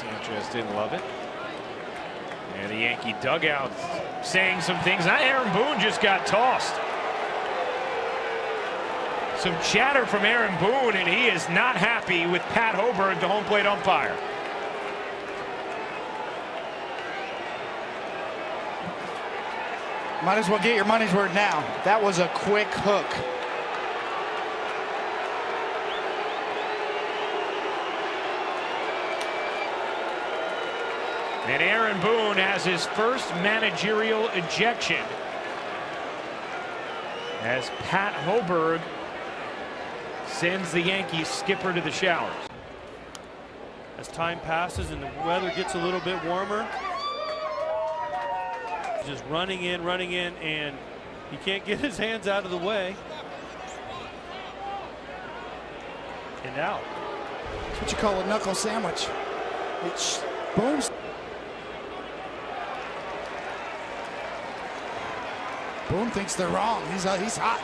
Sanchez didn't love it. And the Yankee dugout saying some things. Now Aaron Boone just got tossed. Some chatter from Aaron Boone, and he is not happy with Pat Hoberg, the home plate umpire. Might as well get your money's worth now. That was a quick hook. And Aaron Boone has his first managerial ejection as Pat Hoberg sends the Yankees skipper to the showers. As time passes and the weather gets a little bit warmer, he's just running in, and he can't get his hands out of the way. And out. That's what you call a knuckle sandwich. It's Boone's. Boone thinks they're wrong. He's hot.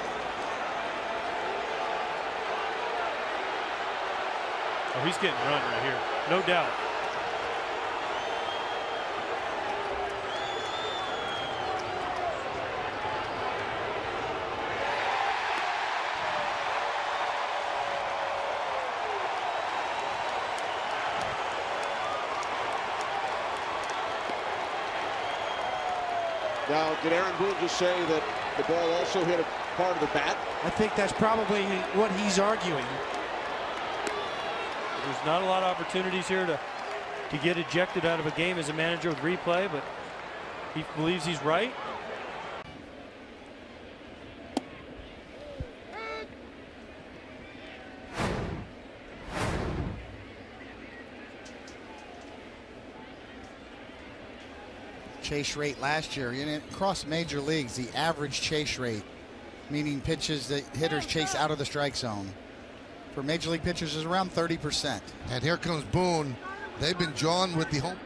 Oh, he's getting run right here, no doubt. Now, did Aaron Boone just say that the ball also hit a part of the bat? I think that's probably what he's arguing. There's not a lot of opportunities here to get ejected out of a game as a manager with replay, but he believes he's right. Chase rate last year, across major leagues, the average chase rate, meaning pitches that hitters chase out of the strike zone, for major league pitchers is around 30%. And here comes Boone. They've been drawn with the home.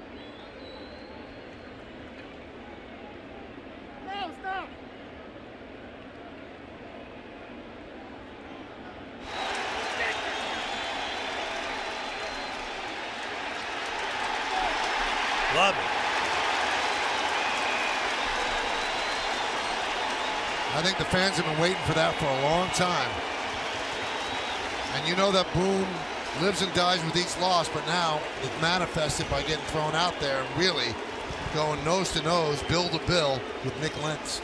Love it. I think the fans have been waiting for that for a long time. And you know that Boone lives and dies with each loss, but now it's manifested by getting thrown out there and really going nose to nose, bill to bill with Nick Lentz.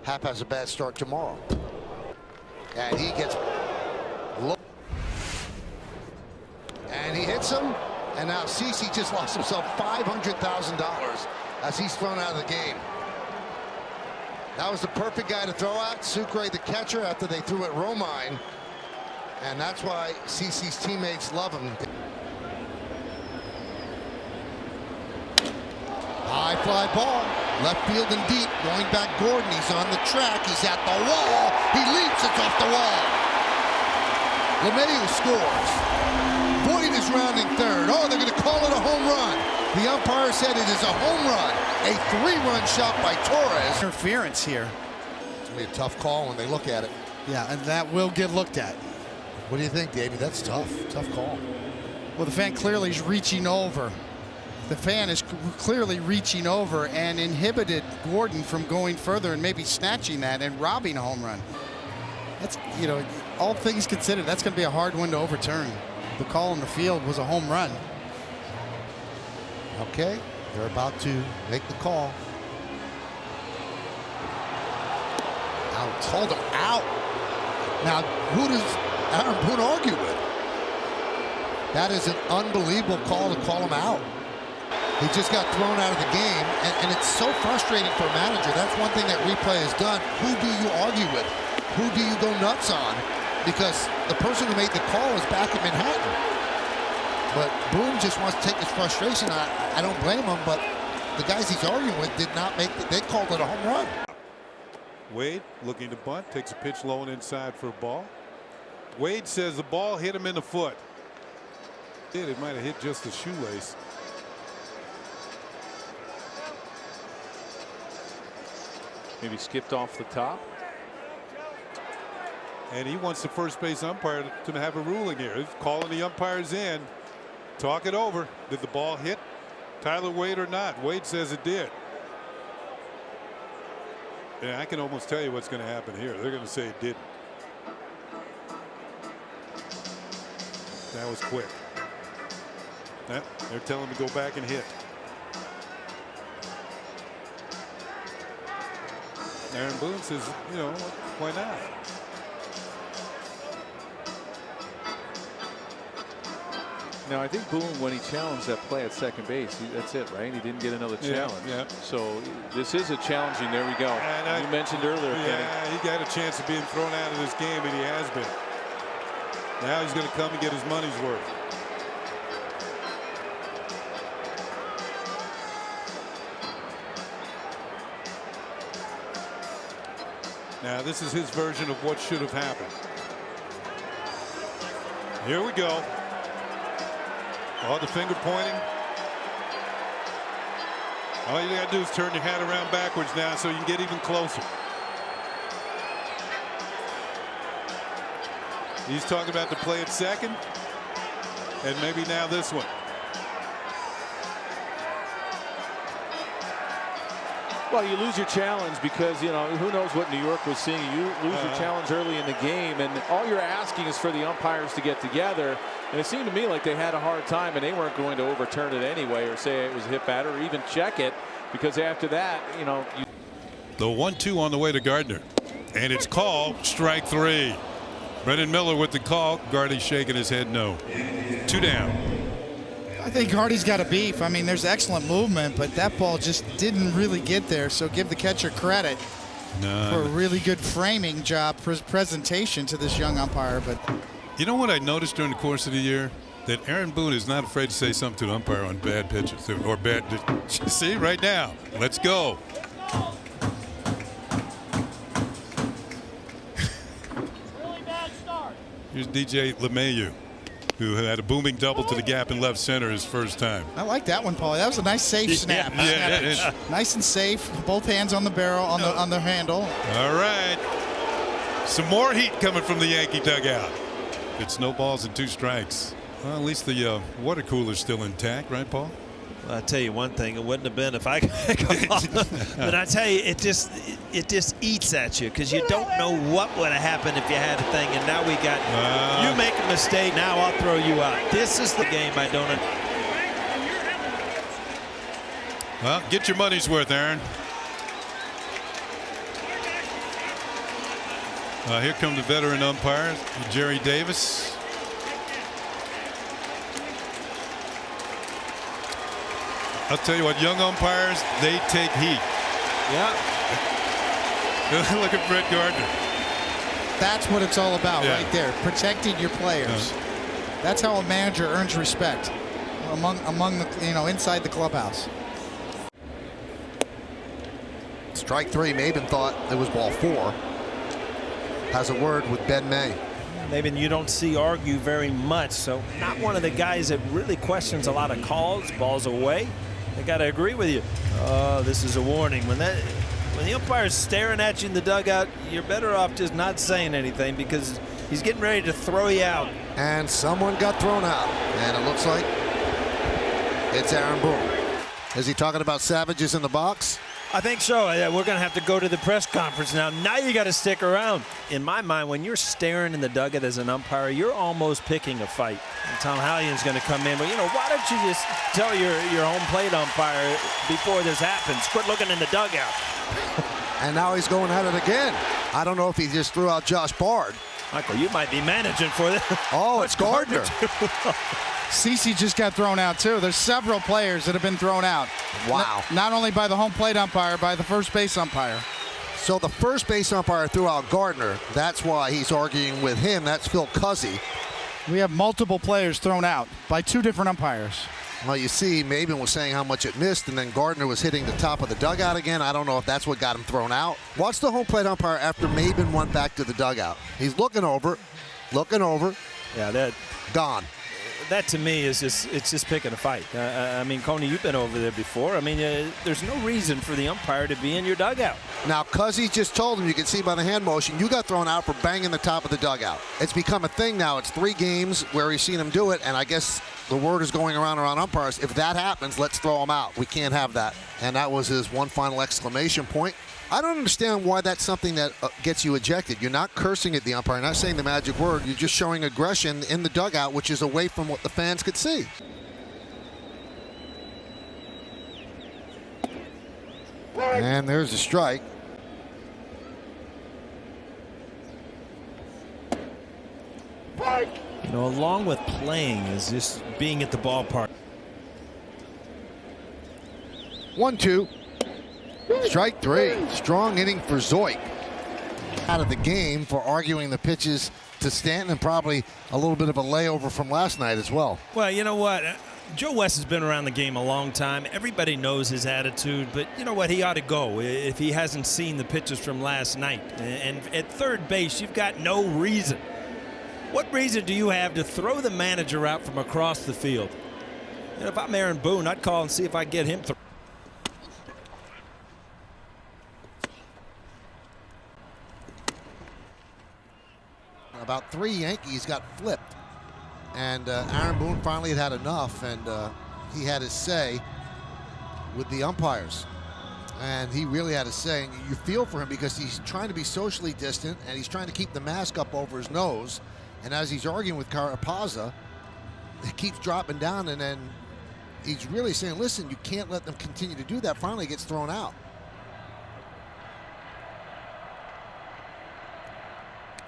Happ has a bad start tomorrow. And he gets low. And he hits him. And now CeCe just lost himself $500,000 as he's thrown out of the game. That was the perfect guy to throw out. Sucre, the catcher, after they threw at Romine. And that's why CeCe's teammates love him. High fly ball, left field and deep, going back Gordon. He's on the track, he's at the wall. He leaps, it's off the wall. LeMahieu scores. Boyd is rounding third. Oh, they're going to call it a home run. The umpire said it is a home run. A 3-run shot by Torres. Interference here. It's going to be a tough call when they look at it. Yeah, and that will get looked at. What do you think, Davey? That's tough. Tough call. Well, the fan clearly is reaching over. The fan is clearly reaching over and inhibited Gordon from going further and maybe snatching that and robbing a home run. That's, all things considered, that's going to be a hard one to overturn. The call in the field was a home run. Okay, they're about to make the call. Out. Hold him out. Now, who does Aaron Boone argue with? That is an unbelievable call to call him out. He just got thrown out of the game, and it's so frustrating for a manager. That's one thing that replay has done. Who do you argue with? Who do you go nuts on? Because the person who made the call is back in Manhattan. But Boone just wants to take his frustration. I don't blame him, but the guys he's arguing with did not make it. They called it a home run. Wade looking to bunt, takes a pitch low and inside for a ball. Wade says the ball hit him in the foot. It might have hit just the shoelace. Maybe skipped off the top. And he wants the first base umpire to have a ruling here. He's calling the umpires in. talk it over. Did the ball hit Tyler Wade or not? Wade says it did. Yeah, I can almost tell you what's going to happen here. They're going to say it didn't. That was quick. They're telling him to go back and hit. Aaron Boone says, you know, why not? Now, I think Boone, when he challenged that play at second base, that's it, right? He didn't get another challenge. Yeah. So this is a challenging. There we go. You mentioned earlier, Kenny. Yeah, he got a chance of being thrown out of this game, and he has been. Now he's going to come and get his money's worth. Now this is his version of what should have happened. Here we go. Oh, the finger pointing. All you got to do is turn your hat around backwards now so you can get even closer. He's talking about the play at second, and maybe now this one. Well, you lose your challenge because, you know, who knows what New York was seeing. You lose your challenge early in the game, and all you're asking is for the umpires to get together. And it seemed to me like they had a hard time, and they weren't going to overturn it anyway or say it was a hit batter or even check it, because after that, you know. The 1-2 on the way to Gardner, and it's called strike 3. Brendan Miller with the call. Gardy's shaking his head no. 2 down. I think Hardy's got a beef. I mean, there's excellent movement, but that ball just didn't really get there. So give the catcher credit for a really good framing job, presentation to this young umpire. But you know what I noticed during the course of the year? That Aaron Boone is not afraid to say something to the umpire on bad pitches or bad. See right now. Let's go. Here's DJ LeMahieu, who had a booming double to the gap in left center his first time. I like that one, Paulie. That was a nice safe snap. Yeah. Nice and safe. Both hands on the barrel, on the handle. All right. Some more heat coming from the Yankee dugout. It's no balls and 2 strikes. Well, at least the water cooler's still intact, right, Paul? Well, I tell you one thing, it wouldn't have been if I could come on. But I tell you, it just eats at you because you don't know what would have happened if you had a thing. And now we got you make a mistake, now I'll throw you out. This is the game I don't. Well, get your money's worth, Aaron. Here come the veteran umpires, Jerry Davis. I'll tell you what, young umpires, they take heat. Yeah. Look at Brett Gardner. That's what it's all about right there, protecting your players. That's how a manager earns respect among the, you know, inside the clubhouse. Strike 3. Maben thought it was ball 4. Has a word with Ben May. Maybe you don't see argue very much, so not one of the guys that really questions a lot of calls, balls away. They got to agree with you. Oh, this is a warning. When the umpire's staring at you in the dugout, you're better off just not saying anything because he's getting ready to throw you out. And someone got thrown out, and it looks like it's Aaron Boone. Is he talking about savages in the box? I think so. We're going to have to go to the press conference now. Now you got to stick around. In my mind, when you're staring in the dugout as an umpire, you're almost picking a fight. And Tom Hallian's going to come in. But, you know, why don't you just tell your home plate umpire before this happens, quit looking in the dugout. And now he's going at it again. I don't know if he just threw out Josh Bard. Michael, you might be managing for this. Oh, it's Gardner. CeCe just got thrown out, too. There's several players that have been thrown out. Wow. Not only by the home plate umpire, by the first base umpire. So the first base umpire threw out Gardner. That's why he's arguing with him. That's Phil Cuzzy. We have multiple players thrown out by 2 different umpires. Well, you see, Maben was saying how much it missed, and then Gardner was hitting the top of the dugout again. I don't know if that's what got him thrown out. Watch the home plate umpire after Maben went back to the dugout. He's looking over. Yeah, that gone. that to me is just picking a fight. I mean, Coney, you've been over there before. I mean, there's no reason for the umpire to be in your dugout. Now, Cuzzy just told him, you can see by the hand motion, you got thrown out for banging the top of the dugout. It's become a thing now. It's 3 games where he's seen him do it, and I guess the word is going around umpires. If that happens, let's throw him out. We can't have that. And that was his one final exclamation point. I don't understand why that's something that gets you ejected. You're not cursing at the umpire, you're not saying the magic word. You're just showing aggression in the dugout, which is away from what the fans could see. And there's a strike. You know, along with playing is just being at the ballpark. 1-2. Strike 3. Strong inning for Zoik. Out of the game for arguing the pitches to Stanton, and probably a little bit of a layover from last night as well. Well, you know what? Joe West has been around the game a long time. Everybody knows his attitude, but you know what? He ought to go if he hasn't seen the pitches from last night. And at third base, you've got no reason. What reason do you have to throw the manager out from across the field? And if I'm Aaron Boone, I'd call and see if I get him through. About 3 Yankees got flipped, and Aaron Boone finally had enough, and he had his say with the umpires, and he really had his say. And you feel for him because he's trying to be socially distant, and he's trying to keep the mask up over his nose, and as he's arguing with Carapazza, it keeps dropping down, and then he's really saying, listen, you can't let them continue to do that. Finally gets thrown out.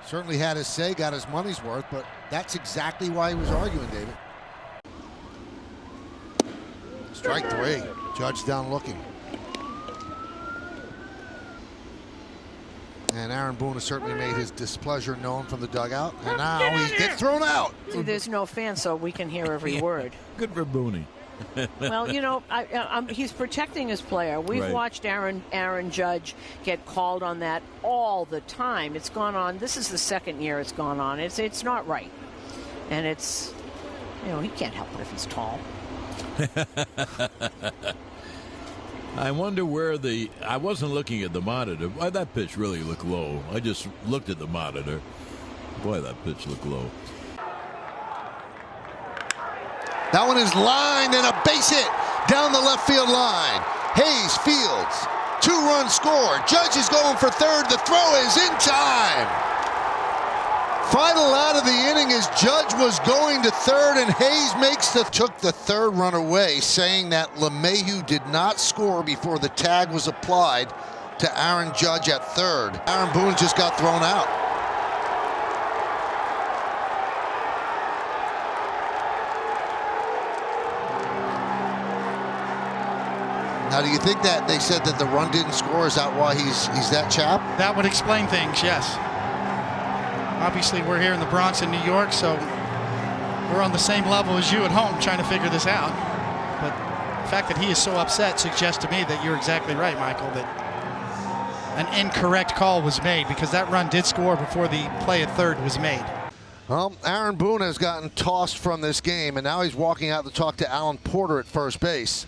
Certainly had his say, got his money's worth, but that's exactly why he was arguing, David. Strike 3. Judge down looking. And Aaron Boone has certainly made his displeasure known from the dugout. And now he gets thrown out. There's no fan, so we can hear every word. Good for Booney. Well, you know, he's protecting his player. We've watched Aaron Judge get called on that all the time. It's gone on. This is the second year it's gone on. It's not right. And it's, you know, he can't help it if he's tall. I wonder where I wasn't looking at the monitor. Why that pitch really looked low. I just looked at the monitor. Boy, that pitch looked low. That one is lined, and a base hit down the left field line. Hayes fields. 2-run score. Judge is going for third. The throw is in time. Final out of the inning as Judge was going to third, and Hayes took the third run away, saying that LeMahieu did not score before the tag was applied to Aaron Judge at third. Aaron Boone just got thrown out. Now, do you think that they said that the run didn't score? Is that why he's that chap? That would explain things, yes. Obviously, we're here in the Bronx in New York, so we're on the same level as you at home trying to figure this out. But the fact that he is so upset suggests to me that you're exactly right, Michael, that an incorrect call was made because that run did score before the play at third was made. Well, Aaron Boone has gotten tossed from this game, and now he's walking out to talk to Alan Porter at first base.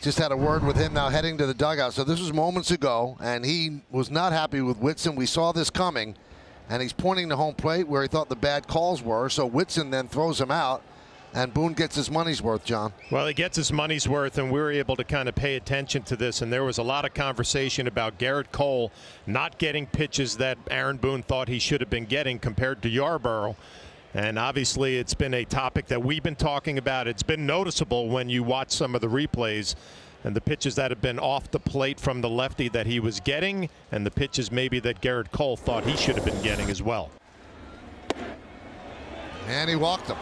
Just had a word with him now heading to the dugout. So this was moments ago, and he was not happy with Whitson. We saw this coming, and he's pointing to home plate where he thought the bad calls were. So Whitson then throws him out, and Boone gets his money's worth, John. Well, he gets his money's worth, and we were able to kind of pay attention to this, and there was a lot of conversation about Garrett Cole not getting pitches that Aaron Boone thought he should have been getting compared to Yarborough. And obviously it's been a topic that we've been talking about. It's been noticeable when you watch some of the replays and the pitches that have been off the plate from the lefty that he was getting, and the pitches maybe that Garrett Cole thought he should have been getting as well. And he walked him.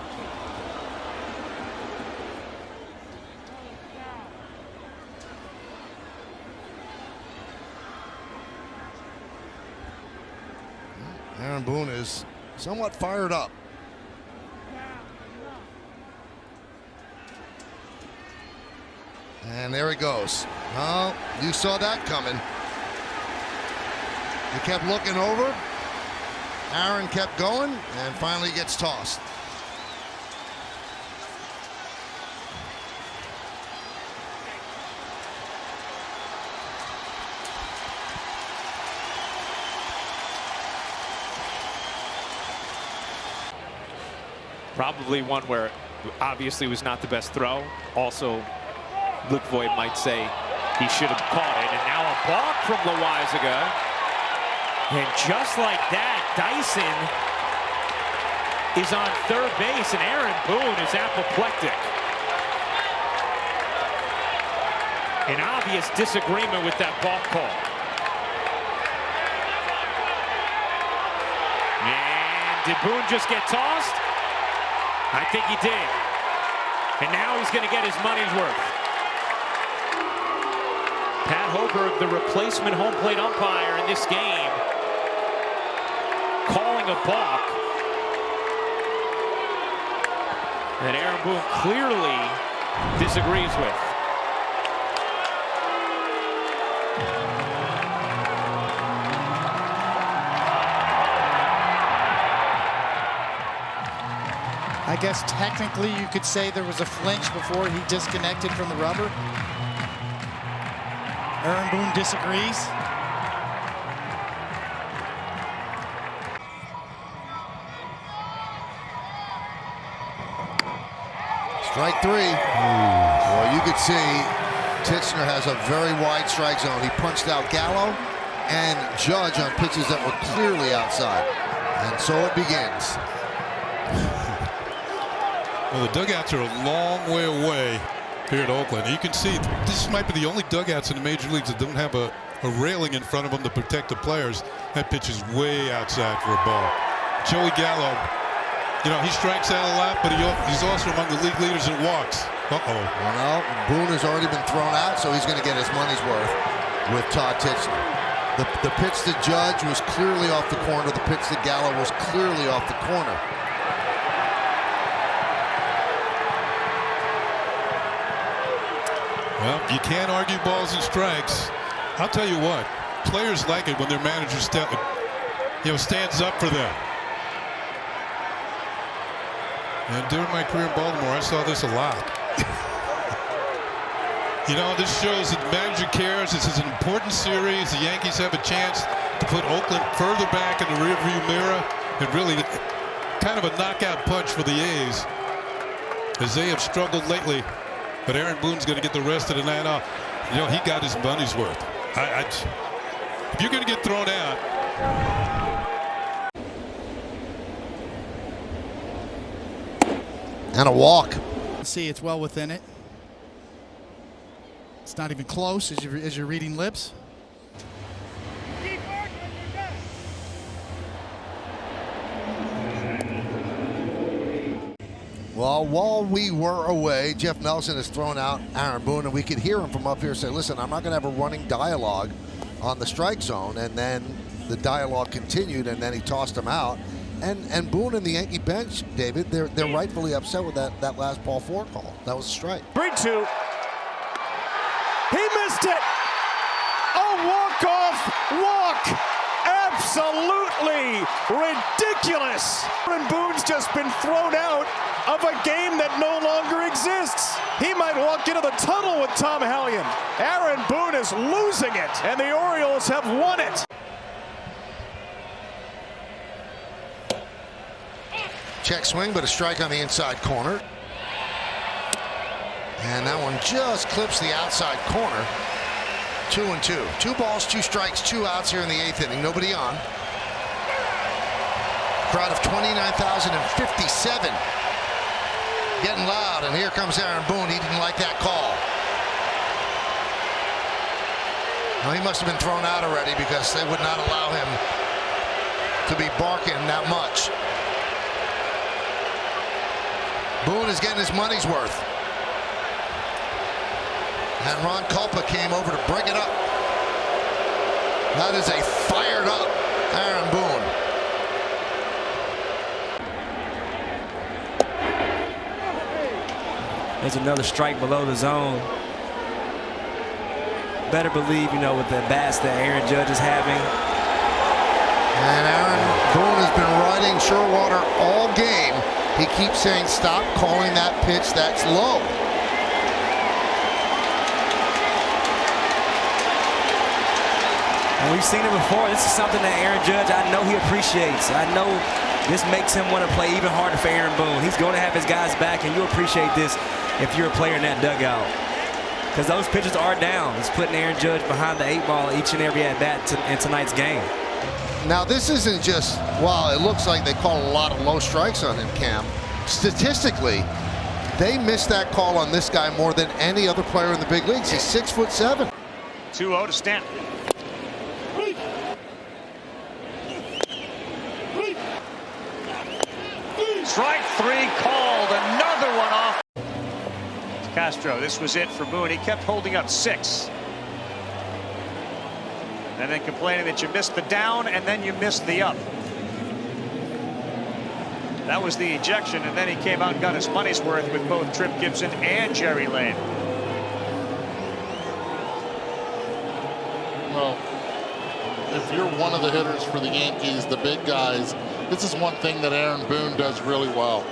Aaron Boone is somewhat fired up. And there he goes. Oh, you saw that coming. He kept looking over. Aaron kept going and finally gets tossed. Probably one where obviously was not the best throw. Also, Luke Voigt might say he should have caught it. And now a balk from Loizaga. And just like that, Dyson is on third base, and Aaron Boone is apoplectic. An obvious disagreement with that balk call. And did Boone just get tossed? I think he did. And now he's going to get his money's worth. Pat Hoberg, the replacement home plate umpire in this game, calling a balk that Aaron Boone clearly disagrees with. I guess technically you could say there was a flinch before he disconnected from the rubber. Aaron Boone disagrees. Strike three. Well, you could see Titchener has a very wide strike zone. He punched out Gallo and Judge on pitches that were clearly outside. And so it begins. Well, the dugouts are a long way away here at Oakland. You can see this might be the only dugouts in the major leagues that don't have a railing in front of them to protect the players. That pitch is way outside for a ball. Joey Gallo, you know, he strikes out a lot, but he's also among the league leaders in walks. Uh-oh. Well, Boone has already been thrown out, so he's going to get his money's worth with Todd Titchener. The pitch to Judge was clearly off the corner. The pitch to Gallo was clearly off the corner. Well, you can't argue balls and strikes. I'll tell you what, players like it when their manager stands up for them. And during my career in Baltimore, I saw this a lot. You know, this shows that the manager cares. This is an important series. The Yankees have a chance to put Oakland further back in the rearview mirror, and really kind of a knockout punch for the A's, as they have struggled lately. But Aaron Boone's going to get the rest of the night off. You know, he got his money's worth. If you're going to get thrown out. And a walk. See, it's well within it. It's not even close as you're reading lips. Well, while we were away, Jeff Nelson has thrown out Aaron Boone, and we could hear him from up here say, listen, I'm not going to have a running dialogue on the strike zone. And then the dialogue continued, and then he tossed him out. And Boone and the Yankee bench, David, they're rightfully upset with that last ball four call. That was a strike. 3-2. He missed it. A walk-off walk. Absolutely ridiculous. Aaron Boone's just been thrown out of a game that no longer exists. He might walk into the tunnel with Tom Hallion. Aaron Boone is losing it, and the Orioles have won it. Check swing, but a strike on the inside corner. And that one just clips the outside corner. 2-2. 2 balls, 2 strikes, 2 outs here in the 8th inning. Nobody on. Crowd of 29,057. Getting loud, and here comes Aaron Boone. He didn't like that call. Well, he must have been thrown out already because they would not allow him to be barking that much. Boone is getting his money's worth. And Ron Culpa came over to bring it up. That is a fired up Aaron Boone. There's another strike below the zone. Better believe, you know, with the bats that Aaron Judge is having. And Aaron Boone has been riding Sherwater all game. He keeps saying, stop calling that pitch, that's low. And we've seen it before. This is something that Aaron Judge, I know he appreciates. I know This makes him want to play even harder for Aaron Boone. He's going to have his guys back, and you appreciate this if you're a player in that dugout. Because those pitchers are down. It's putting Aaron Judge behind the 8-ball each and every at-bat in tonight's game. Now, this isn't just, well, it looks like they call a lot of low strikes on him, Cam. Statistically, they missed that call on this guy more than any other player in the big leagues. He's 6'7". 2-0 to Stanton. Strike 3 called. Another one off. Castro, this was it for Boone. He kept holding up 6. And then complaining that you missed the down and then you missed the up. That was the ejection, and then he came out and got his money's worth with both Trip Gibson and Jerry Lane. Well, if you're one of the hitters for the Yankees, the big guys, this is one thing that Aaron Boone does really well.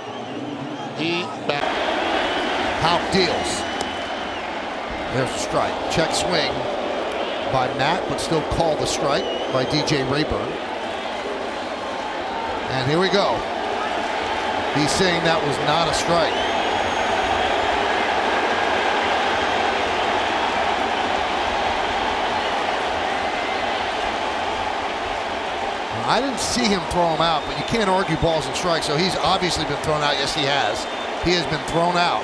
Houck deals. There's a strike. Check swing by Matt, but still call the strike by DJ Rayburn. And here we go. He's saying that was not a strike. I didn't see him throw him out, but you can't argue balls and strikes, so he's obviously been thrown out. Yes, he has. He has been thrown out.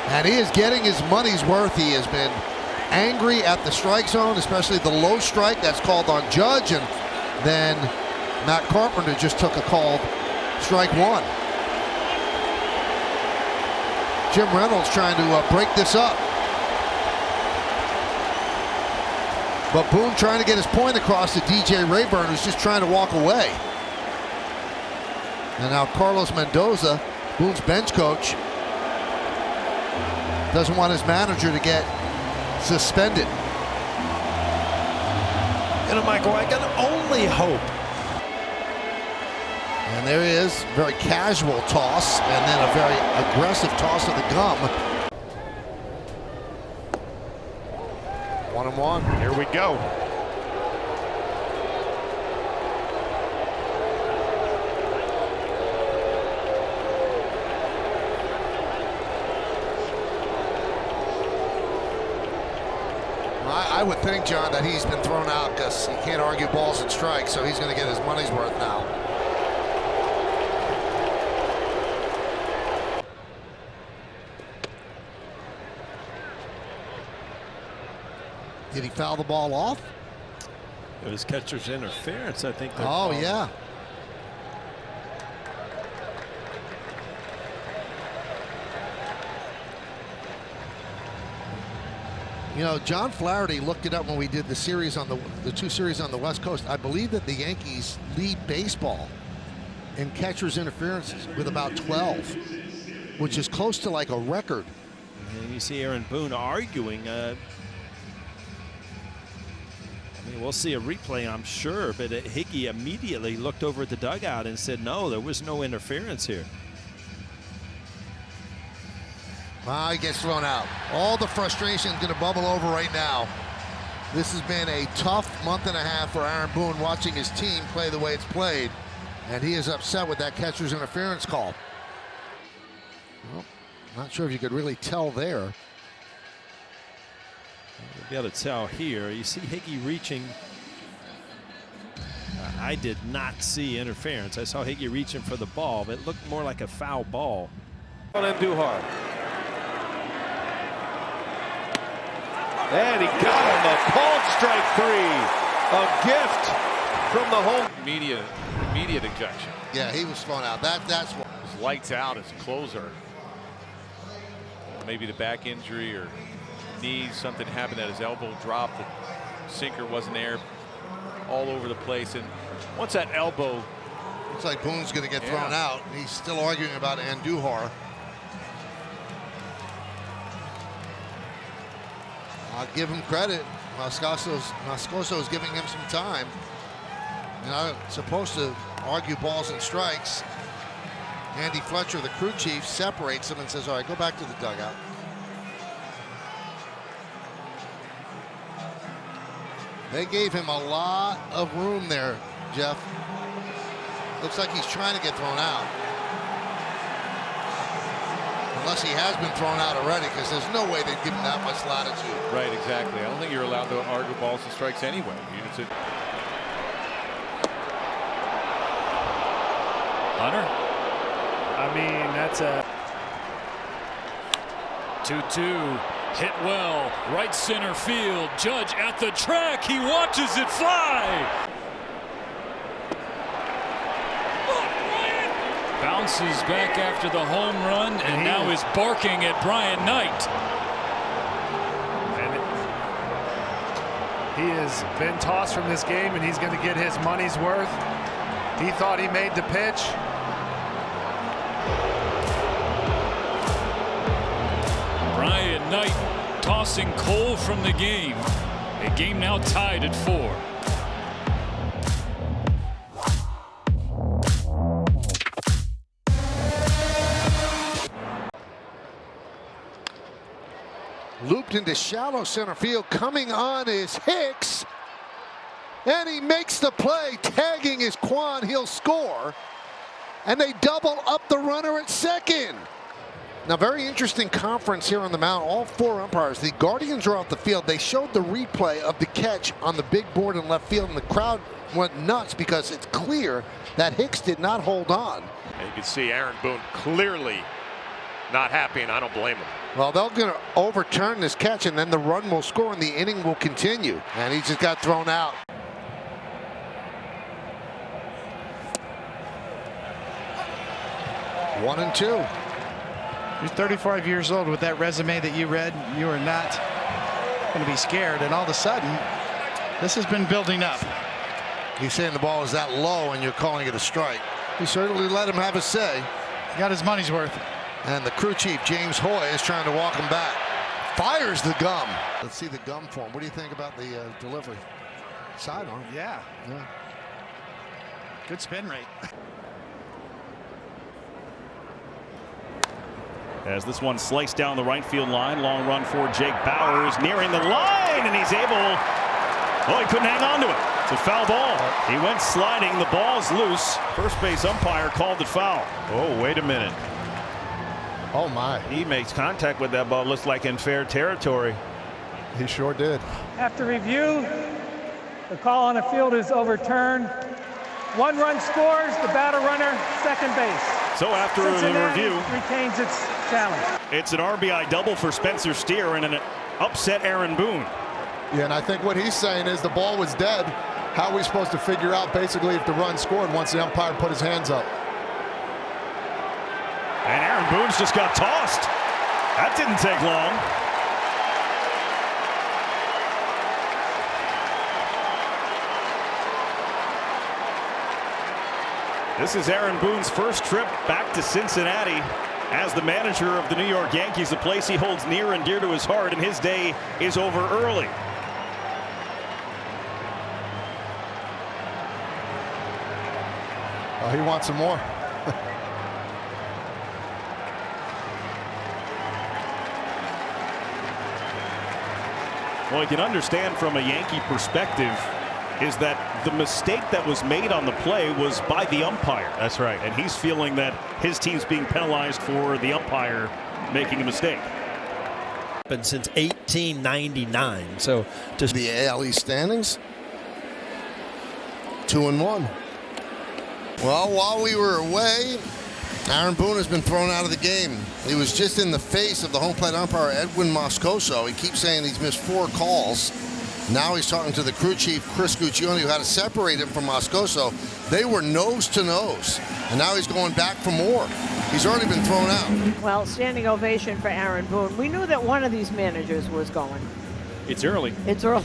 And he is getting his money's worth. He has been angry at the strike zone, especially the low strike that's called on Judge, and then Matt Carpenter just took a called strike 1. Jim Reynolds trying to break this up. But Boone trying to get his point across to DJ Rayburn, who's just trying to walk away. And now Carlos Mendoza, Boone's bench coach, doesn't want his manager to get suspended. You know, Michael, I can only hope. And there he is, very casual toss, and then a very aggressive toss of the gum. 1-1. Here we go. I would think, John, that he's been thrown out because he can't argue balls and strikes, so he's going to get his money's worth now. Did he foul the ball off? It was catcher's interference, I think. Oh, yeah. You know, John Flaherty looked it up when we did the series on the 2 series on the West Coast. I believe that the Yankees lead baseball in catcher's interferences with about 12, which is close to like a record. And you see Aaron Boone arguing. I mean, we'll see a replay, I'm sure, but Higgy immediately looked over at the dugout and said, no, there was no interference here. He gets thrown out. All the frustration is going to bubble over right now. This has been a tough month and a half for Aaron Boone watching his team play the way it's played. And he is upset with that catcher's interference call. Well, not sure if you could really tell there. You'll be able to tell here. You see Higgy reaching. I did not see interference. I saw Higgy reaching for the ball, but it looked more like a foul ball. Andujar. And he got him a called strike 3. A gift from the home. Immediate ejection. Yeah, he was thrown out. That's what. His lights out as closer. Maybe the back injury or knee, something happened at his elbow dropped. The sinker wasn't there, all over the place. And once that elbow. Looks like Boone's going to get thrown out. He's still arguing about Andujar. I'll give him credit. Moscoso is giving him some time. You're not supposed to argue balls and strikes. Andy Fletcher, the crew chief, separates them and says, all right, go back to the dugout. They gave him a lot of room there, Jeff. Looks like he's trying to get thrown out. Unless he has been thrown out already, because there's no way they'd give him that much latitude. Right, exactly. I don't think you're allowed to argue balls and strikes anyway. Hunter? I mean, that's a 2-2. Hit well. Right center field. Judge at the track. He watches it fly. Bounces back after the home run and now is barking at Brian Knight. And he has been tossed from this game, and he's going to get his money's worth. He thought he made the pitch. Brian Knight tossing Cole from the game. A game now tied at 4. Looped into shallow center field. Coming on is Hicks. And he makes the play. Tagging is Quan. He'll score. And they double up the runner at second. Now, very interesting conference here on the mound. All 4 umpires. The Guardians are off the field. They showed the replay of the catch on the big board in left field, and the crowd went nuts because it's clear that Hicks did not hold on. And you can see Aaron Boone clearly not happy, and I don't blame him. Well, they're going to overturn this catch, and then the run will score, and the inning will continue. And he just got thrown out. One and two. You're 35 years old. With that resume that you read, you are not going to be scared. And all of a sudden, this has been building up. He's saying the ball is that low, and you're calling it a strike. He certainly let him have his say. He got his money's worth. And the crew chief, James Hoy, is trying to walk him back. Fires the gum. Let's see the gum form. What do you think about the delivery? Sidearm. Yeah. Good spin rate. As this one sliced down the right field line. Long run for Jake Bauers, nearing the line, and he's able. Oh, he couldn't hang on to it. It's a foul ball. He went sliding. The ball's loose. First base umpire called it foul. Oh, wait a minute. Oh, my. He makes contact with that ball. Looks like in fair territory. He sure did. After review, the call on the field is overturned. 1 run scores, the batter runner, second base. So after Cincinnati the review, retains its challenge. It's an RBI double for Spencer Steer and an upset Aaron Boone. Yeah, and I think what he's saying is the ball was dead. How are we supposed to figure out basically if the run scored once the umpire put his hands up? And Aaron Boone's just got tossed. That didn't take long. This is Aaron Boone's first trip back to Cincinnati as the manager of the New York Yankees, a place he holds near and dear to his heart, and his day is over early. Oh, he wants some more. Well, you can understand from a Yankee perspective is that the mistake that was made on the play was by the umpire. That's right. And he's feeling that his team's being penalized for the umpire making a mistake. Been since 1899. So just the AL East standings 2-1. Well, while we were away, Aaron Boone has been thrown out of the game. He was just in the face of the home plate umpire, Edwin Moscoso. He keeps saying he's missed 4 calls. Now he's talking to the crew chief, Chris Guccione, who had to separate him from Moscoso. They were nose to nose, and now he's going back for more. He's already been thrown out. Well, standing ovation for Aaron Boone. We knew that one of these managers was going. It's early. It's early.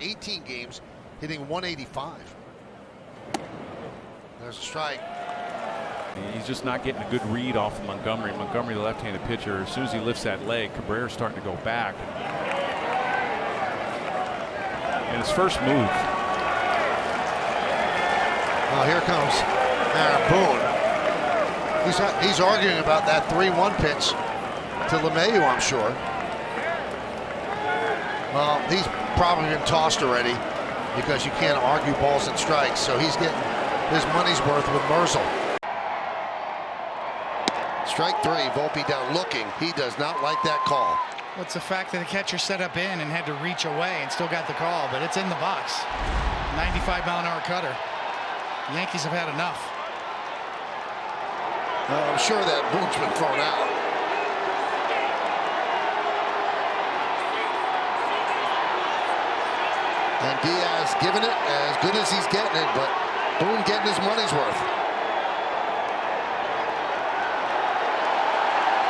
18 games, hitting 185. There's a strike. He's just not getting a good read off of Montgomery. Montgomery, the left-handed pitcher, as soon as he lifts that leg, Cabrera's starting to go back. And his first move. Oh, here comes Aaron Boone. He's arguing about that 3-1 pitch to LeMahieu, I'm sure. Well, he's probably been tossed already. because you can't argue balls and strikes. So he's getting his money's worth with Merzel. Strike 3, Volpe down looking. He does not like that call. Well, it's the fact that the catcher set up in and had to reach away and still got the call, but it's in the box. 95-mile-an-hour cutter. The Yankees have had enough. I'm sure that Boone's been thrown out. And Diaz giving it as good as he's getting it, but Boone getting his money's worth.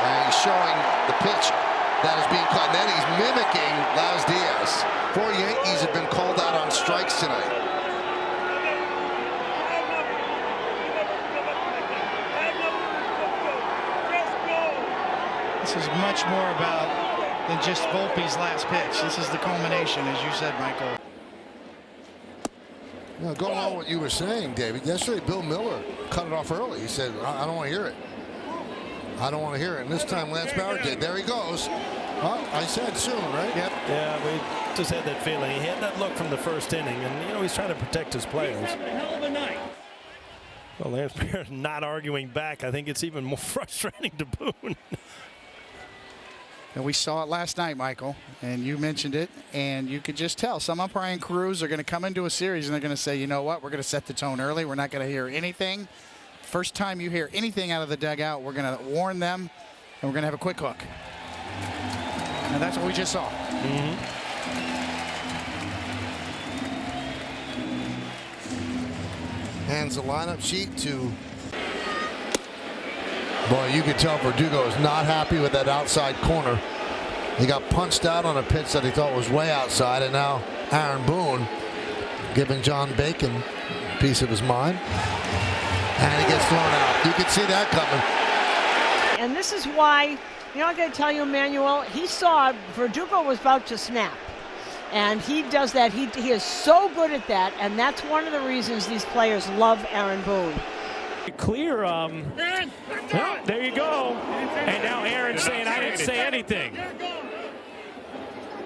And he's showing the pitch that is being caught. And then he's mimicking Laz Diaz. 4 Yankees have been called out on strikes tonight. This is much more about than just Volpe's last pitch. This is the culmination, as you said, Michael. You know, going on what you were saying, David, yesterday Bill Miller cut it off early. He said, I don't want to hear it. I don't want to hear it. And this time Lance Bauer did. There he goes. Well, I said soon, right? Yep. Yeah, we just had that feeling. He had that look from the first inning, and, you know, he's trying to protect his players. Well, Lance Bauer not arguing back. I think it's even more frustrating to Boone. And we saw it last night, Michael, and you mentioned it, and you could just tell some umpiring crews are going to come into a series and they're going to say, you know what, we're going to set the tone early. We're not going to hear anything. First time you hear anything out of the dugout, we're going to warn them, and we're going to have a quick hook. And that's what we just saw. Hands the lineup sheet to... Boy, you could tell Verdugo is not happy with that outside corner. He got punched out on a pitch that he thought was way outside, and now Aaron Boone giving John Bacon a piece of his mind. And he gets thrown out. You could see that coming. And this is why, you know, I got to tell you, Emmanuel, he saw Verdugo was about to snap. And he does that. He is so good at that, and that's one of the reasons these players love Aaron Boone. Clear. Yeah, there you go. And now Aaron's saying, I didn't say anything.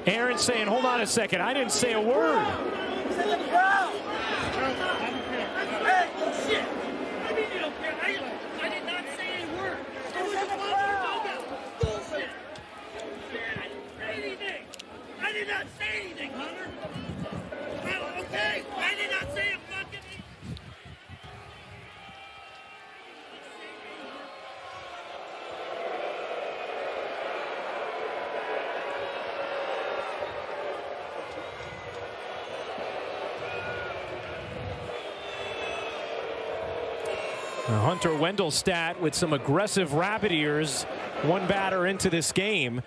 Aaron's saying, hold on a second, I didn't say a word. I did not say anything, Hunter. Okay, I did not say a fucking thing. Hunter Wendelstedt with some aggressive rabbit ears, one batter into this game.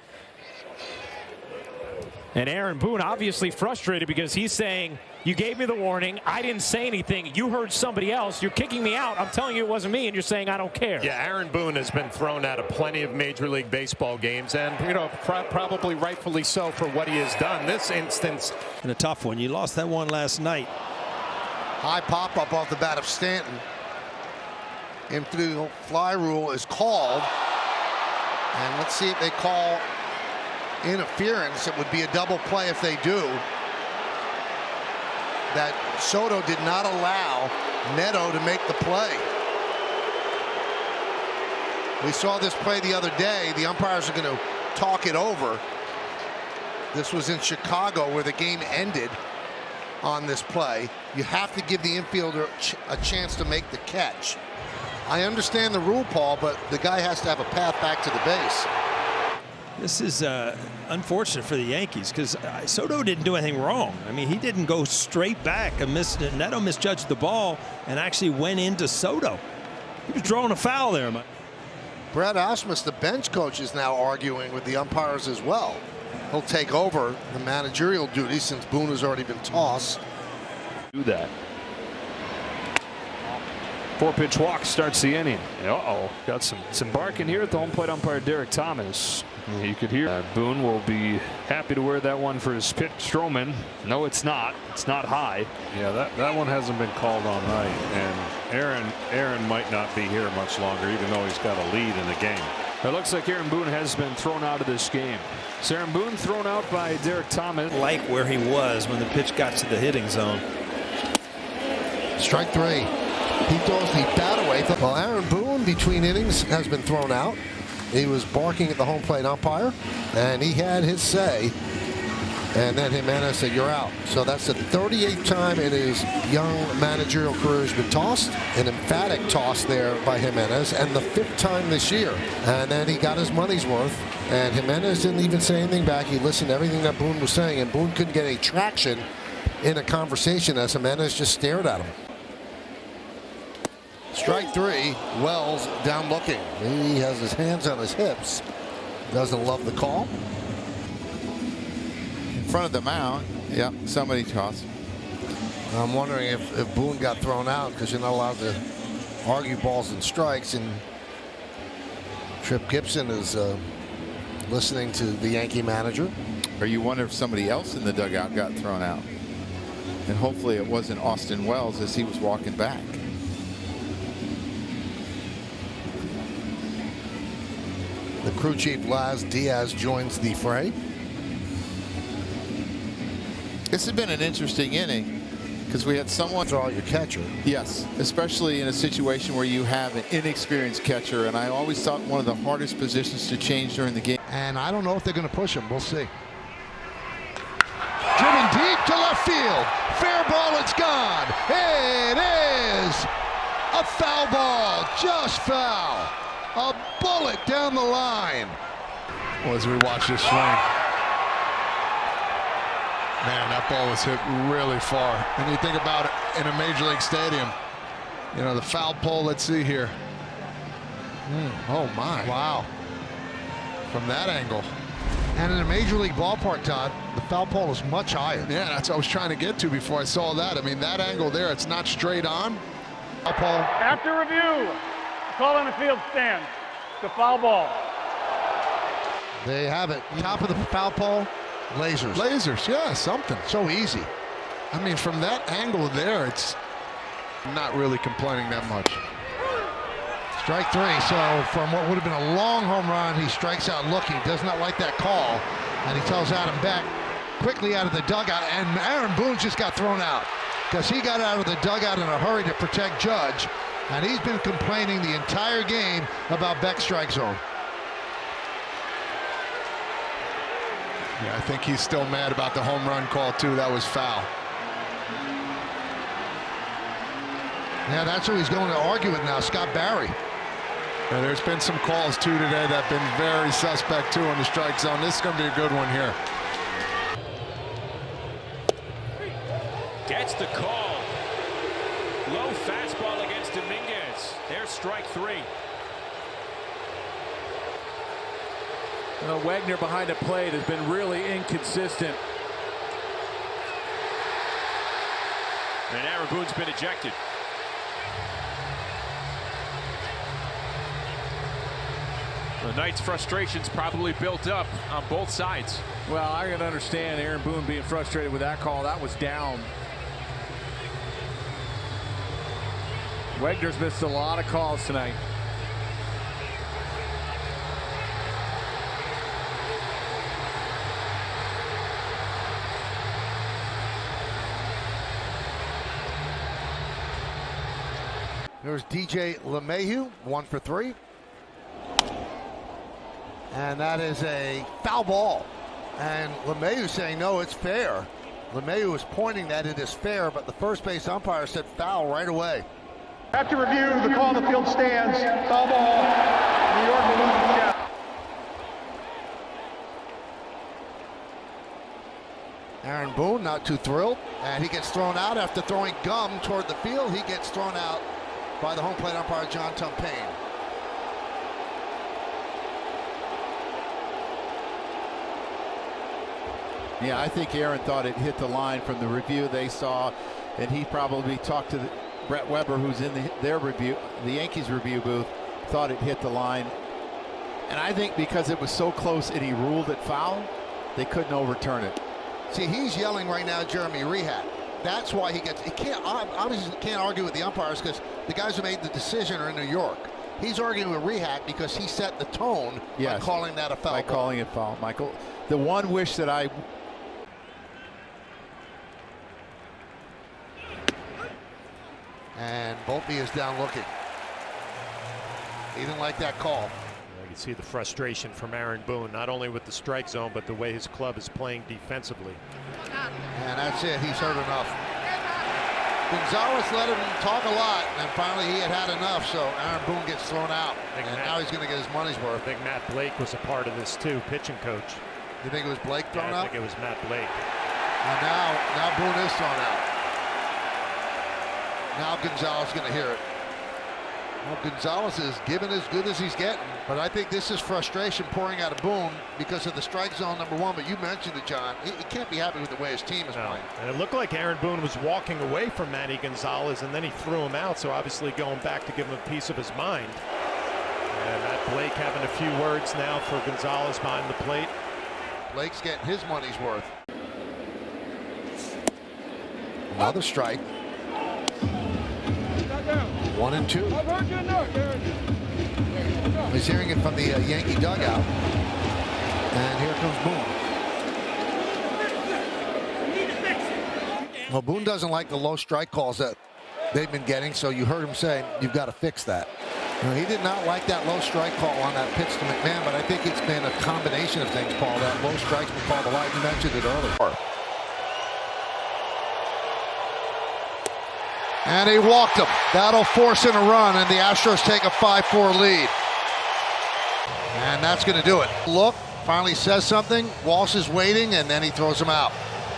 And Aaron Boone obviously frustrated because he's saying, you gave me the warning, I didn't say anything, you heard somebody else, you're kicking me out, I'm telling you it wasn't me, and you're saying I don't care. Yeah, Aaron Boone has been thrown out of plenty of Major League Baseball games, and, you know, probably rightfully so for what he has done. This instance. And a tough one. You lost that one last night. High pop-up off the bat of Stanton. Infield fly rule is called. And let's see if they call interference. It would be a double play if they do. That Soto did not allow Neto to make the play. We saw this play the other day. The umpires are going to talk it over. This was in Chicago where the game ended on this play. You have to give the infielder a chance to make the catch. I understand the rule, Paul, but the guy has to have a path back to the base. This is unfortunate for the Yankees because Soto didn't do anything wrong. I mean, he didn't go straight back. Neto misjudged the ball and actually went into Soto. He was drawing a foul there. Brad Ausmus, the bench coach, is now arguing with the umpires as well. He'll take over the managerial duties since Boone has already been tossed. Do that. 4-pitch walk starts the inning. Uh-oh, got some barking here at the home plate umpire Derek Thomas. You could hear Boone will be happy to wear that one for his pitch. Stroman, no, it's not. It's not high. Yeah, that one hasn't been called all night, and Aaron might not be here much longer, even though he's got a lead in the game. It looks like Aaron Boone has been thrown out of this game. So Aaron Boone thrown out by Derek Thomas. Like where he was when the pitch got to the hitting zone. Strike 3. He throws the bat away. Well, Aaron Boone, between innings, has been thrown out. He was barking at the home plate umpire, and he had his say. And then Jimenez said, "You're out." So that's the 38th time in his young managerial career he's been tossed. An emphatic toss there by Jimenez, and the 5th time this year. And then he got his money's worth. And Jimenez didn't even say anything back. He listened to everything that Boone was saying, and Boone couldn't get any traction in a conversation as Jimenez just stared at him. Strike 3. Wells down looking. He has his hands on his hips. Doesn't love the call. In front of the mound. Yep, somebody tossed. I'm wondering if Boone got thrown out because you're not allowed to argue balls and strikes. And Tripp Gibson is listening to the Yankee manager. Or you wonder if somebody else in the dugout got thrown out. And hopefully it wasn't Austin Wells as he was walking back. The crew chief, Laz Diaz, joins the fray. This has been an interesting inning because we had someone throw out your catcher. Yes, especially in a situation where you have an inexperienced catcher, and I always thought one of the hardest positions to change during the game. And I don't know if they're going to push him. We'll see. Driven deep to left field. Fair ball, it's gone. It is a foul ball, just foul. A bullet down the line. Well, as we watch this swing, man, that ball was hit really far. And you think about it in a major league stadium, you know, the foul pole. Let's see here. Oh my! Wow! From that angle. And in a major league ballpark, Todd, the foul pole is much higher. Yeah, that's what I was trying to get to before I saw that. I mean, that angle there, it's not straight on. Foul pole. After review, call on the field stands. The foul ball. They have it. Top of the foul pole. Lasers. Lasers, yeah, something. So easy. I mean, from that angle there, it's not really complaining that much. Strike 3. So from what would have been a long home run, he strikes out looking. Does not like that call. And he tells Adam Beck quickly out of the dugout. And Aaron Boone just got thrown out because he got out of the dugout in a hurry to protect Judge. And he's been complaining the entire game about Beck's strike zone. Yeah, I think he's still mad about the home run call, too. That was foul. Yeah, that's who he's going to argue with now, Scott Barry. Yeah, there's been some calls, too, today that have been very suspect, too, in the strike zone. This is going to be a good one here. Gets the call. Low fastball against Dominguez. There's strike 3. Wagner behind the plate has been really inconsistent. And Aaron Boone's been ejected. The night's frustrations probably built up on both sides. Well, I can understand Aaron Boone being frustrated with that call. That was down. Wagner's missed a lot of calls tonight. There's DJ LeMahieu, 1 for 3. And that is a foul ball. And LeMahieu saying, no, it's fair. LeMahieu was pointing that it is fair, but the first base umpire said foul right away. After review, the call on the field stands. Foul ball. New York will lose the shot. Aaron Boone not too thrilled, and he gets thrown out after throwing gum toward the field. He gets thrown out by the home plate umpire, John Tumpane. Yeah, I think Aaron thought it hit the line from the review they saw, and he probably talked to Brett Weber, who's in their review, the Yankees review booth, thought it hit the line. And I think because it was so close and he ruled it foul, they couldn't overturn it. See, he's yelling right now, Jeremy Rehat. That's why he can't, obviously can't argue with the umpires because the guys who made the decision are in New York. He's arguing with Rehak because he set the tone by calling that a foul. By calling it foul, Michael. The one wish that I... And Volpe is down looking. He didn't like that call. You can see the frustration from Aaron Boone, not only with the strike zone, but the way his club is playing defensively. And that's it. He's heard enough. Gonzalez let him talk a lot, and finally he had enough, so Aaron Boone gets thrown out. And now he's going to get his money's worth. I think Matt Blake was a part of this too, pitching coach. You think it was Blake thrown out? I think it was Matt Blake. And now Boone is thrown out. Now Gonzalez is going to hear it. Well, Gonzalez is giving as good as he's getting, but I think this is frustration pouring out of Boone because of the strike zone, number one. But you mentioned it, John. He can't be happy with the way his team is playing. And it looked like Aaron Boone was walking away from Manny Gonzalez, and then he threw him out, so obviously going back to give him a piece of his mind. And Matt Blake having a few words now for Gonzalez behind the plate. Blake's getting his money's worth. Another strike. 1-2. He's hearing it from the Yankee dugout. And here comes Boone. Well, Boone doesn't like the low strike calls that they've been getting, so you heard him say, you've got to fix that. Now, he did not like that low strike call on that pitch to McMahon, but I think it's been a combination of things, Paul. That low strike's been called a lot. You mentioned it earlier. And he walked him. That'll force in a run, and the Astros take a 5-4 lead. And that's going to do it. Look, finally says something. Walsh is waiting, and then he throws him out.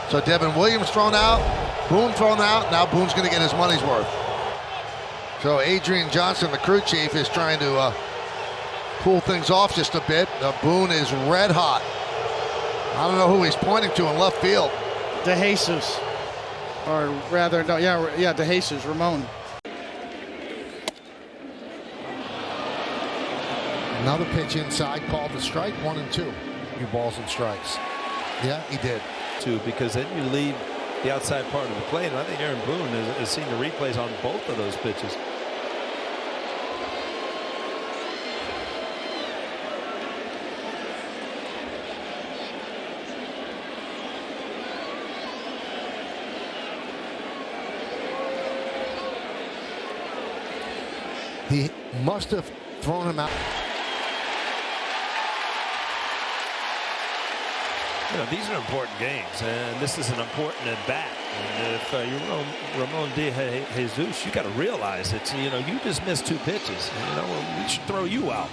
So Devin Williams thrown out, Boone thrown out. Now Boone's going to get his money's worth. So Adrian Johnson, the crew chief, is trying to cool things off just a bit. Boone is red hot. I don't know who he's pointing to in left field. DeJesus. Or rather, no, yeah, DeJesus, Ramon. Another pitch inside called the strike, 1-2. New balls and strikes. Yeah, he did. Because then you leave the outside part of the plate, and I think Aaron Boone has seen the replays on both of those pitches. He must have thrown him out. You know, these are important games, and this is an important at bat. And if you're Ramon DeJesus, you got to realize that you just missed 2 pitches. We should throw you out.